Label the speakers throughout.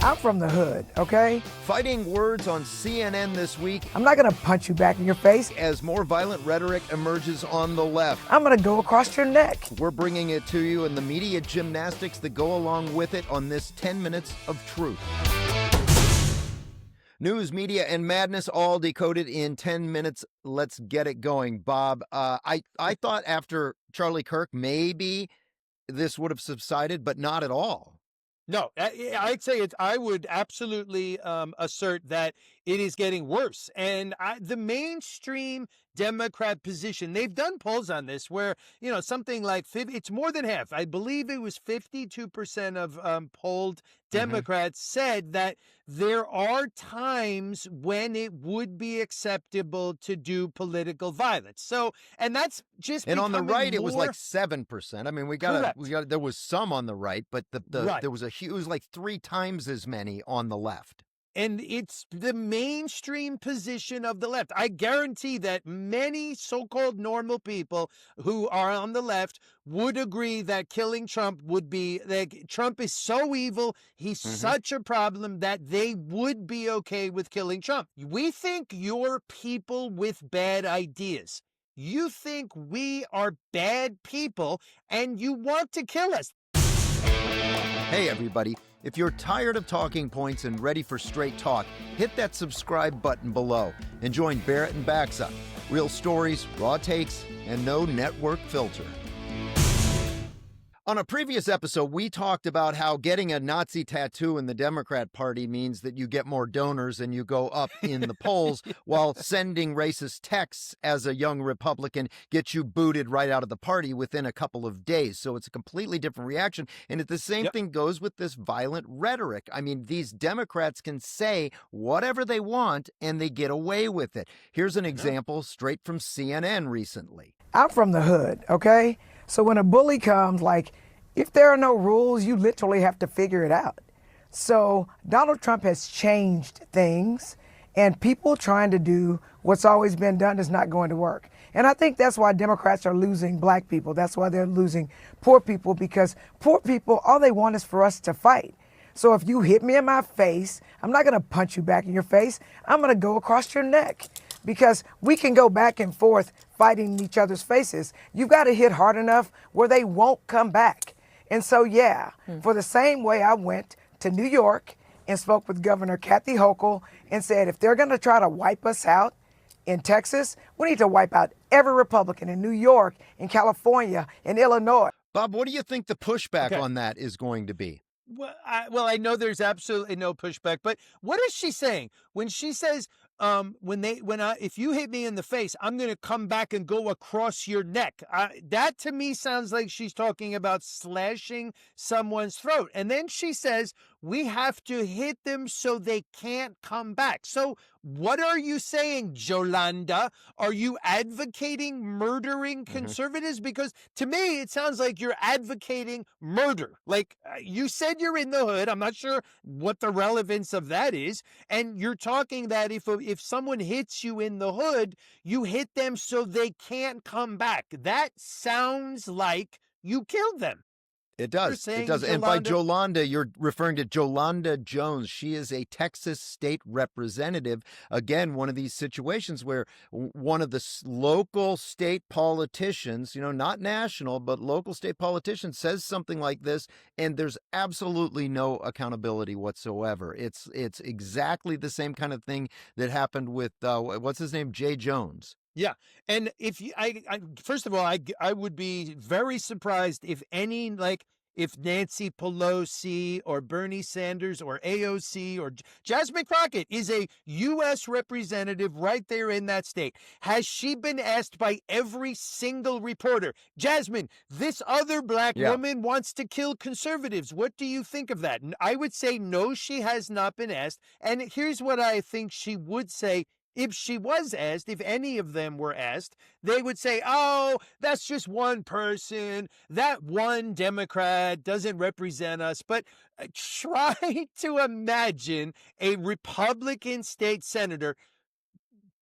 Speaker 1: I'm from the hood, okay?
Speaker 2: Fighting words on CNN this week
Speaker 1: I'm not gonna punch you back in your face.
Speaker 2: as more violent rhetoric emerges on the left.
Speaker 1: I'm gonna go across your neck.
Speaker 2: We're bringing it to you and the media gymnastics that go along with it on this 10 minutes of truth. News, media, and madness all decoded in 10 minutes. Let's get it going. Bob, I thought after Charlie Kirk, maybe this would have subsided, but not at all.
Speaker 3: No, I'd say I would absolutely assert that it is getting worse. And the mainstream Democrat position, they've done polls on this where, something like it's more than half. I believe it was 52% of polled Democrats said that there are times when it would be acceptable to do political violence. So, and that's just
Speaker 2: And on the right, it was
Speaker 3: more...
Speaker 2: like 7%. I mean, there was some on the right, but
Speaker 3: Right.
Speaker 2: there was it was like 3 times as many on the left.
Speaker 3: And it's the mainstream position of the left. I guarantee that many so-called normal people who are on the left would agree that killing Trump would be, like, Trump is so evil, he's such a problem that they would be okay with killing Trump. We think you're people with bad ideas. You think we are bad people and you want to kill us.
Speaker 2: Hey, everybody. If you're tired of talking points and ready for straight talk, hit that subscribe button below and join Barrett and Baxa. Real stories, raw takes, and no network filter. On a previous episode, we talked about how getting a Nazi tattoo in the Democrat Party means that you get more donors and you go up in the polls, while sending racist texts as a young Republican gets you booted right out of the party within a couple of days. So it's a completely different reaction. And the same thing goes with this violent rhetoric. I mean, these Democrats can say whatever they want and they get away with it. Here's an example straight from CNN recently.
Speaker 1: I'm from the hood, okay? So when a bully comes, like, if there are no rules, you literally have to figure it out. So Donald Trump has changed things, and people trying to do what's always been done is not going to work. And I think that's why Democrats are losing black people. That's why they're losing poor people, because poor people, all they want is for us to fight. So if you hit me in my face, I'm not gonna punch you back in your face. I'm gonna go across your neck, because we can go back and forth fighting in each other's faces. You've got to hit hard enough where they won't come back. And so, for the same way I went to New York and spoke with Governor Kathy Hochul and said, if they're going to try to wipe us out in Texas, we need to wipe out every Republican in New York, in California, in Illinois.
Speaker 2: Bob, what do you think the pushback on that is going to be?
Speaker 3: Well, I know there's absolutely no pushback, but what is she saying when she says, if you hit me in the face, I'm going to come back and go across your neck? That to me sounds like she's talking about slashing someone's throat. And then she says, we have to hit them so they can't come back. So what are you saying, Jolanda? Are you advocating murdering conservatives? Because to me, it sounds like you're advocating murder. Like, you said you're in the hood. I'm not sure what the relevance of that is. And you're talking that if someone hits you in the hood, you hit them so they can't come back. That sounds like you killed them.
Speaker 2: It does. It does. And by Jolanda, you're referring to Jolanda Jones. She is a Texas state representative. Again, one of these situations where one of the local state politicians, not national, but local state politicians, says something like this, and there's absolutely no accountability whatsoever. It's exactly the same kind of thing that happened with, what's his name? Jay Jones.
Speaker 3: Yeah. And if first of all, I would be very surprised if if Nancy Pelosi or Bernie Sanders or AOC or Jasmine Crockett is a U.S. representative right there in that state. Has she been asked by every single reporter, Jasmine, this other black woman wants to kill conservatives. What do you think of that? And I would say no, she has not been asked. And here's what I think she would say. If she was asked, if any of them were asked, they would say, oh, that's just one person. That one Democrat doesn't represent us. But try to imagine a Republican state senator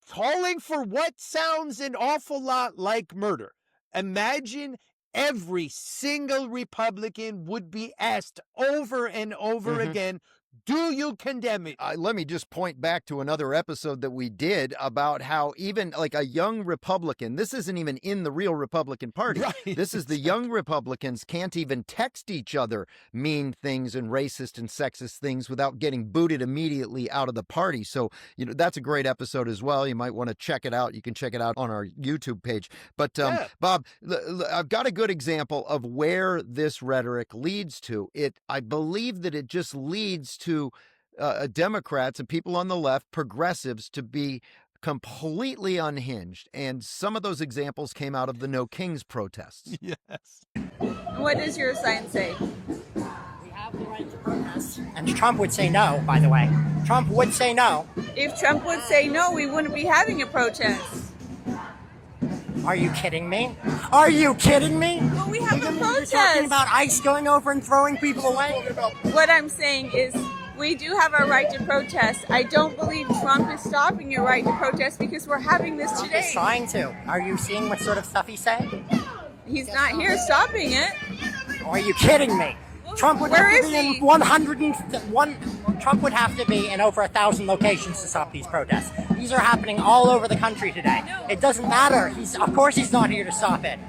Speaker 3: calling for what sounds an awful lot like murder. Imagine every single Republican would be asked over and over again Do you condemn it?
Speaker 2: Let me just point back to another episode that we did about how even like a young Republican, this isn't even in the real Republican Party.
Speaker 3: Right,
Speaker 2: This is the young Republicans can't even text each other mean things and racist and sexist things without getting booted immediately out of the party. So, that's a great episode as well. You might want to check it out. You can check it out on our YouTube page. But
Speaker 3: Yeah.
Speaker 2: Bob, I've got a good example of where this rhetoric leads to. I believe that it just leads to Democrats and people on the left, progressives, to be completely unhinged. And some of those examples came out of the No Kings protests.
Speaker 3: Yes.
Speaker 4: What does your sign say?
Speaker 5: We have the right to protest. And Trump would say no, by the way. Trump would say no.
Speaker 4: If Trump would say no, we wouldn't be having a protest.
Speaker 5: Are you kidding me? Are you kidding me?
Speaker 4: Well, we have a
Speaker 5: You're
Speaker 4: protest.
Speaker 5: talking about ICE going over and throwing people away?
Speaker 4: What I'm saying is we do have our right to protest. I don't believe Trump is stopping your right to protest because we're having this
Speaker 5: He's
Speaker 4: today.
Speaker 5: trying to. Are you seeing what sort of stuff he's saying?
Speaker 4: He's not here stopping it.
Speaker 5: Are you kidding me? Trump would
Speaker 4: Where
Speaker 5: have to
Speaker 4: is
Speaker 5: be
Speaker 4: he?
Speaker 5: in 101. Trump would have to be in over 1,000 locations to stop these protests. These are happening all over the country today. It doesn't matter. Of course he's not here to stop it.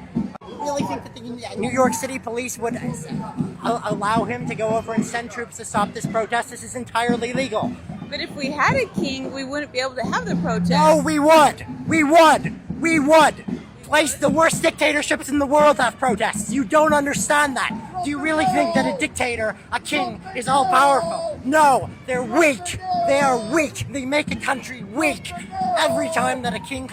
Speaker 5: You really think that the New York City police would allow him to go over and send troops to stop this protest? This is entirely legal.
Speaker 4: But if we had a king, we wouldn't be able to have the protest.
Speaker 5: No, we would. We would. We would. The worst dictatorships in the world have protests. You don't understand that. Do you really think that a dictator, a king, is all powerful? No, they're weak. They are weak. They make a country weak. Every time that a king...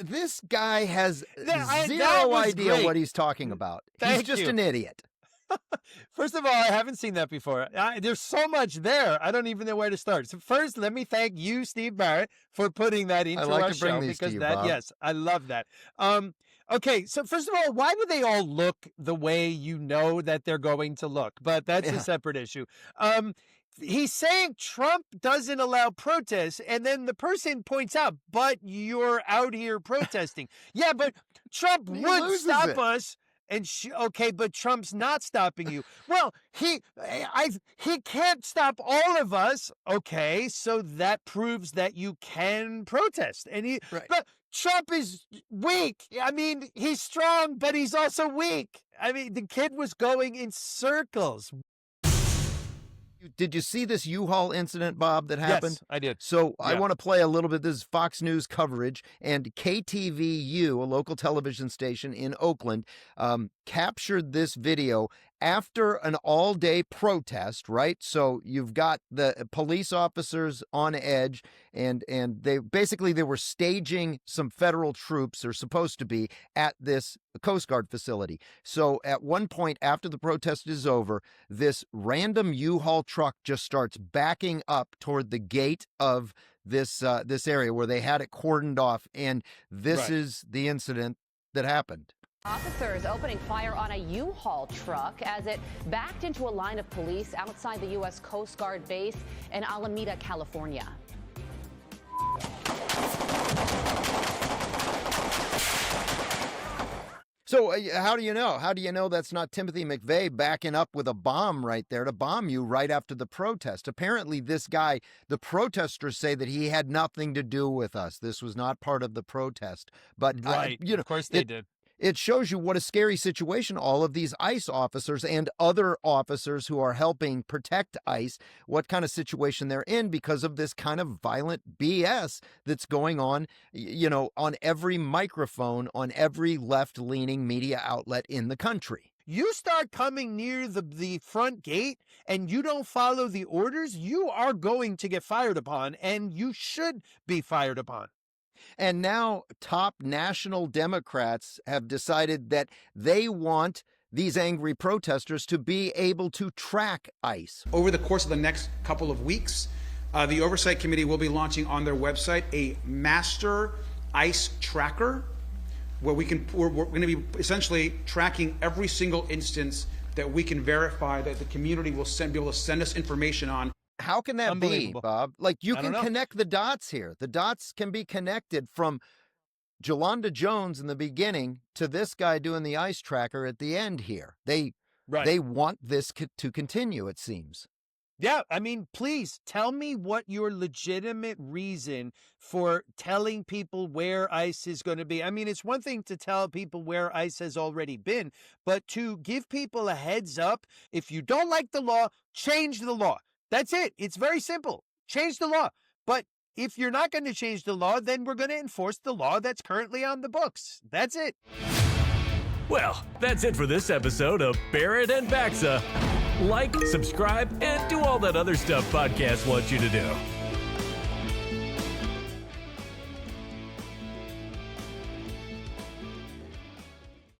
Speaker 2: This guy has
Speaker 3: That
Speaker 2: zero
Speaker 3: was
Speaker 2: idea
Speaker 3: great.
Speaker 2: what he's talking about. He's
Speaker 3: Thank
Speaker 2: just
Speaker 3: you.
Speaker 2: an idiot.
Speaker 3: First of all, I haven't seen that before. There's so much there. I don't even know where to start. So first, let me thank you, Steve Barrett, for putting that into
Speaker 2: like
Speaker 3: our
Speaker 2: to bring
Speaker 3: show
Speaker 2: these to
Speaker 3: because
Speaker 2: you,
Speaker 3: that,
Speaker 2: Bob.
Speaker 3: yes, I love that. Okay, so first of all, why would they all look the way you know that they're going to look? But that's
Speaker 2: Yeah.
Speaker 3: a separate issue. He's saying Trump doesn't allow protests, and then the person points out, but you're out here protesting. Yeah, but Trump
Speaker 2: He
Speaker 3: would
Speaker 2: loses
Speaker 3: stop
Speaker 2: it.
Speaker 3: us. And okay, but Trump's not stopping you. Well, he can't stop all of us. Okay, so that proves that you can protest. And
Speaker 2: Right.
Speaker 3: but Trump is weak. I mean, he's strong, but he's also weak. I mean, the kid was going in circles.
Speaker 2: Did you see this U-Haul incident, Bob, that happened?
Speaker 3: Yes, I did.
Speaker 2: So I
Speaker 3: Yeah.
Speaker 2: want to play a little bit. This is Fox News coverage, and KTVU, a local television station in Oakland, captured this video after an all-day protest, right? So you've got the police officers on edge, and they were staging some federal troops, or supposed to be, at this Coast Guard facility. So at one point after the protest is over, this random U-Haul truck just starts backing up toward the gate of this area where they had it cordoned off, and this
Speaker 3: Right.
Speaker 2: is the incident that happened.
Speaker 6: Officers opening fire on a U-Haul truck as it backed into a line of police outside the U.S. Coast Guard base in Alameda, California.
Speaker 2: So how do you know? How do you know that's not Timothy McVeigh backing up with a bomb right there to bomb you right after the protest? Apparently this guy, the protesters say that he had nothing to do with us. This was not part of the protest. But,
Speaker 3: Right. Of course they did.
Speaker 2: It shows you what a scary situation all of these ICE officers and other officers who are helping protect ICE, what kind of situation they're in because of this kind of violent BS that's going on, on every microphone, on every left-leaning media outlet in the country.
Speaker 3: You start coming near the front gate and you don't follow the orders, you are going to get fired upon, and you should be fired upon.
Speaker 2: And now top national Democrats have decided that they want these angry protesters to be able to track ICE.
Speaker 7: Over the course of the next couple of weeks, the Oversight Committee will be launching on their website a master ICE tracker, where we're going to be essentially tracking every single instance that we can verify that the community will be able to send us information on.
Speaker 2: How can that be,
Speaker 3: Unbelievable.
Speaker 2: Bob? Like, you
Speaker 3: I
Speaker 2: can
Speaker 3: don't know.
Speaker 2: connect the dots here. The dots can be connected from Jolanda Jones in the beginning to this guy doing the ICE tracker at the end here. They want this to continue, it seems.
Speaker 3: Yeah, I mean, please tell me what your legitimate reason for telling people where ICE is going to be. I mean, it's one thing to tell people where ICE has already been, but to give people a heads up, if you don't like the law, change the law. That's it. It's very simple. Change the law. But if you're not going to change the law, then we're going to enforce the law that's currently on the books. That's it.
Speaker 8: Well, that's it for this episode of Barrett and Baxa. Like, subscribe, and do all that other stuff podcasts want you to do.